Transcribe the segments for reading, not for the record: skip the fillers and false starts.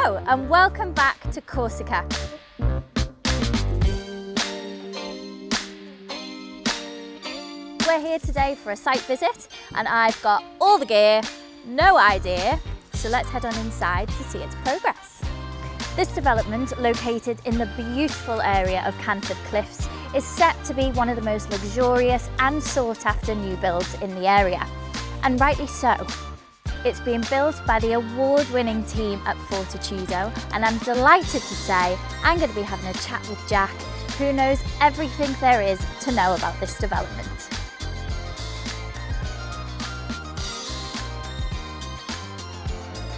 Hello and welcome back to Corsica. We're here today for a site visit and I've got all the gear, no idea, so let's head on inside to see its progress. This development, located in the beautiful area of Canford Cliffs, is set to be one of the most luxurious and sought after new builds in the area, and rightly so. It's being built by the award-winning team at Fortitudo, and I'm delighted to say I'm going to be having a chat with Jack, who knows everything there is to know about this development.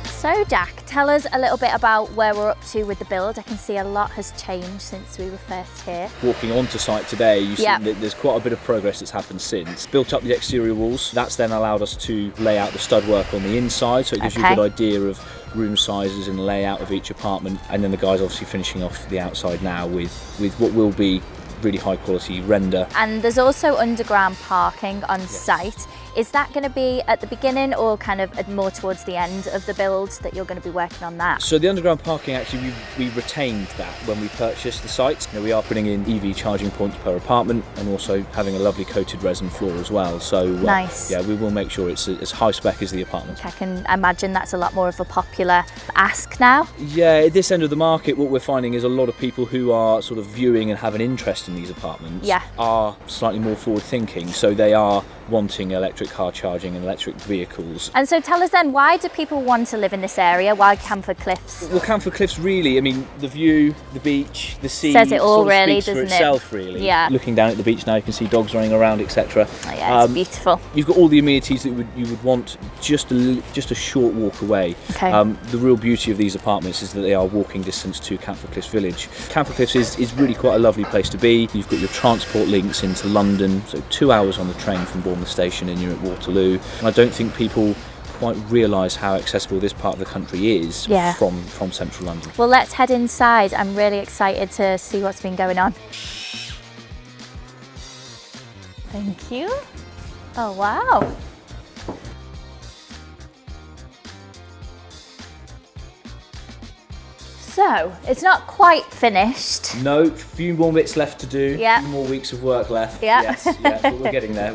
So Jack, tell us a little bit about where we're up to with the build. I can see a lot has changed since we were first here. Walking onto site today, you see that there's quite a bit of progress that's happened since. Built up the exterior walls, that's then allowed us to lay out the stud work on the inside, so it gives you a good idea of room sizes and layout of each apartment, and then the guys obviously finishing off the outside now with what will be really high quality render. And there's also underground parking on site. Is that going to be at the beginning or kind of more towards the end of the build that you're going to be working on that? So the underground parking, actually we retained that when we purchased the site. You know, we are putting in EV charging points per apartment and also having a lovely coated resin floor as well. So nice. Yeah, we will make sure it's as high spec as the apartment. I can imagine that's a lot more of a popular ask now. Yeah, at this end of the market, what we're finding is a lot of people who are sort of viewing and have an interest in these apartments are slightly more forward thinking. So they are wanting electric car charging and electric vehicles. And so tell us then, why do people want to live in this area? Why Canford Cliffs? Well, Canford Cliffs really, I mean, the view, the beach, the sea, says it all really, speaks doesn't for itself really. Yeah. Looking down at the beach now, you can see dogs running around, etc. Oh yeah, it's beautiful. You've got all the amenities that you would want just a short walk away. Okay. The real beauty of these apartments is that they are walking distance to Canford Cliffs village. Canford Cliffs is really quite a lovely place to be. You've got your transport links into London, so 2 hours on the train from Bournemouth station and you're at Waterloo. And I don't think people quite realise how accessible this part of the country is from central London. Well, let's head inside. I'm really excited to see what's been going on. Thank you. Oh wow. So, it's not quite finished. No, a few more bits left to do. Yeah. A few more weeks of work left. Yeah. Yes, but we're getting there.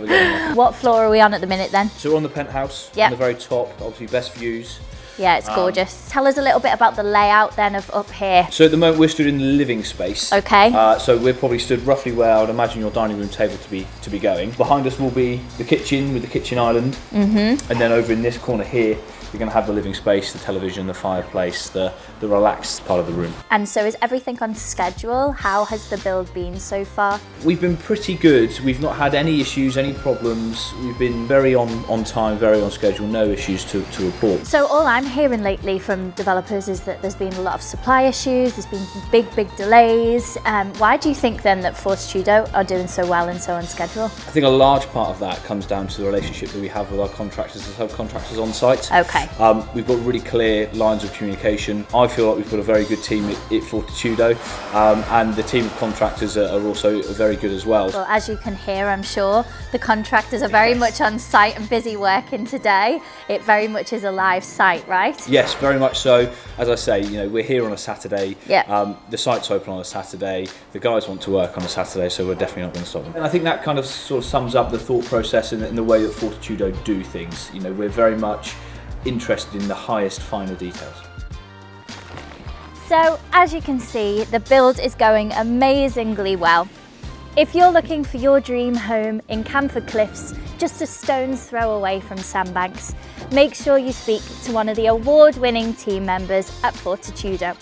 What floor are we on at the minute then? So we're on the penthouse, on the very top, obviously best views. Yeah, it's gorgeous. Tell us a little bit about the layout then of up here. So at the moment we're stood in the living space. Okay. So we're probably stood roughly where I would imagine your dining room table to be going. Behind us will be the kitchen with the kitchen island. And then over in this corner here, you're going to have the living space, the television, the fireplace, the relaxed part of the room. And so is everything on schedule? How has the build been so far? We've been pretty good. We've not had any issues, any problems. We've been very on time, very on schedule, no issues to report. So all I'm hearing lately from developers is that there's been a lot of supply issues, there's been big delays. Why do you think then that Fortitudo are doing so well and so on schedule? I think a large part of that comes down to the relationship that we have with our contractors and subcontractors on site. Okay. We've got really clear lines of communication. I feel like we've got a very good team at Fortitudo, and the team of contractors are also very good as well. Well, as you can hear, I'm sure, the contractors are very much on site and busy working today. It very much is a live site, right? Yes, very much so. As I say, you know, we're here on a Saturday. Yeah. The site's open on a Saturday. The guys want to work on a Saturday, so we're definitely not going to stop them. And I think that kind of sort of sums up the thought process and the way that Fortitudo do things. You know, we're very much interested in the highest finer details. So as you can see, the build is going amazingly well. If you're looking for your dream home in Canford Cliffs, just a stone's throw away from Sandbanks, make sure you speak to one of the award-winning team members at Fortitudo.